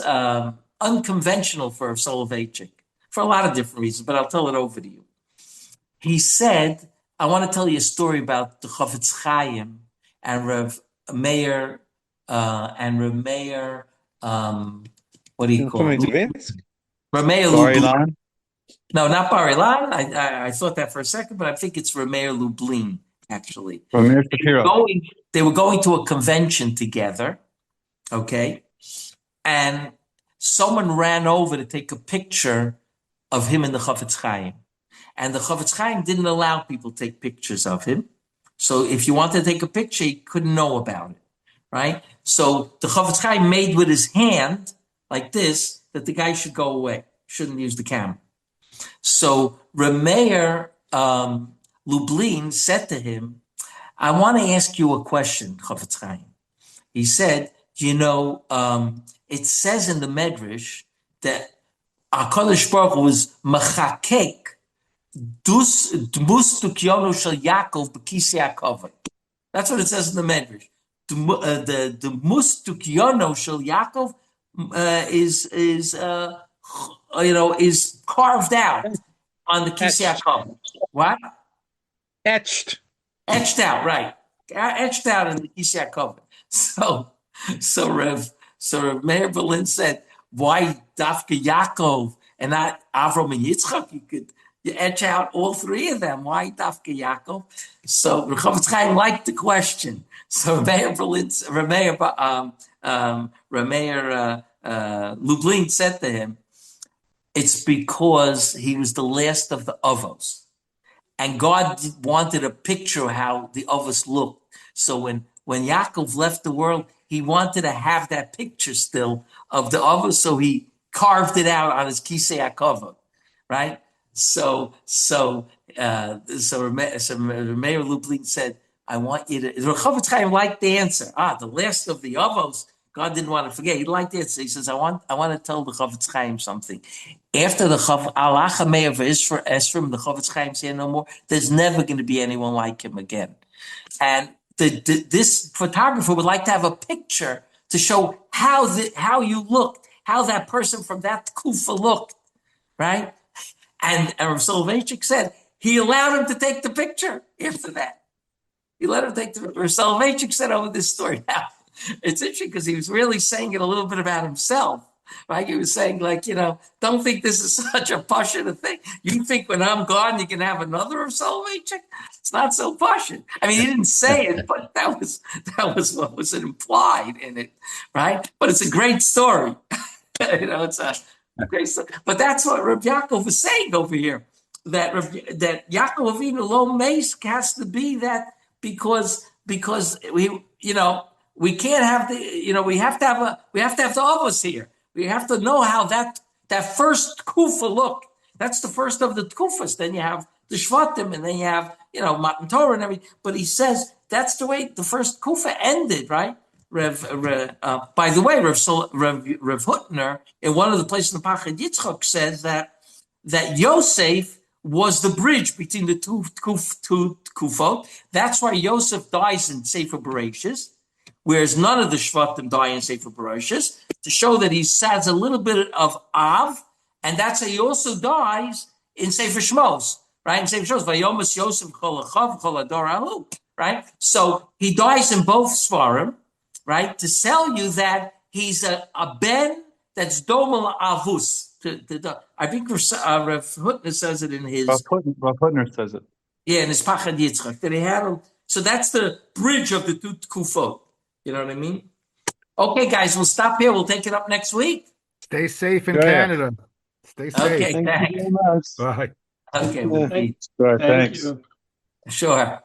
unconventional for Soloveitchik for a lot of different reasons, but I'll tell it over to you. He said, I want to tell you a story about the Chofetz Chaim and Rav Meir, what do you call it? Rav Meir Lublin. No, not Bar Ilan. I thought that for a second, but I think it's Rav Meir Lublin, actually. They were going to a convention together, okay? And someone ran over to take a picture of him in the Chofetz Chaim. And the Chofetz Chaim didn't allow people to take pictures of him. So if you wanted to take a picture, you couldn't know about it, right? So the Chofetz Chaim made with his hand, like this, that the guy should go away, shouldn't use the camera. So Rameir Lublin said to him, I want to ask you a question, Chofetz Chaim. He said, it says in the Medrash that HaKadosh Baruch Hu was machakek dus dmus tukyono shel Yaakov b'kisei hakavod. That's what it says in the Medrash. The mustukyono shel Yaakov is carved out on the Kisei HaKavod. What? Etched out, right? Etched out in the Kisei HaKavod. So Rev Meir Berlin said, why Dafka Yaakov and not Avram and Yitzchak? You etch out all three of them. Why Dafka Yaakov? So Chavetz Chaim liked the question. So Meir Lublin said to him, it's because he was the last of the Avos. And God wanted a picture of how the Avos looked. So when Yaakov left the world, he wanted to have that picture still of the Avos, so he carved it out on his Kisei HaKavod, right? So Meir Lublin said, I want you to, Chavetz Chaim liked the answer. The last of the Avos, God didn't want to forget. He liked the answer. He says, I want to tell the Chavetz Chaim something. After the Alacha Meir Esrim, the Chavetz Chaim say no more, there's never going to be anyone like him again. And this photographer would like to have a picture to show how you looked, how that person from that kufa looked, right? And Rav Soloveitchik said he allowed him to take the picture after that. He let him take the picture. Rav Soloveitchik said over this story. Now, it's interesting because he was really saying it a little bit about himself. Right? He was saying, don't think this is such a passionate thing. You think when I'm gone, you can have another of Soloveitchik? It's not so passionate. I mean, he didn't say it, but that was what was implied in it, right? But it's a great story. It's a great story. But that's what Reb Yaakov was saying over here, that Yaakov Avinu Lo Meis has to be that because we can't have we have to have the Avos here. We have to know how that first kufa looked. That's the first of the kufas. Then you have the Shvatim, and then you have, Matan Torah and everything. But he says that's the way the first kufa ended, right? By the way, Rev Hutner, in one of the places in the Pachad Yitzchak, says that Yosef was the bridge between the two kufot. That's why Yosef dies in Sefer Bereshis, whereas none of the Shvatim die in Sefer Bereshis, to show that he has a little bit of Av, and that's how he also dies in Sefer Shmos, right? In Sefer Shmos, Vayomas Yosef Chol Achav Chol Ador Ahu, right? So he dies in both Svarim, right? To tell you that he's a ben that's Domel Avus. I think Rav Hutner says it in his... Rav Hutner says it. Yeah, in his Pachad Yitzchak. That he had so that's the bridge of the two Kufot. You know what I mean? Okay, guys, we'll stop here. We'll take it up next week. Stay safe in Canada. Stay safe. Okay, Thank thanks. you very much. Bye. Okay, Yeah. we'll be. Thank you. Sure.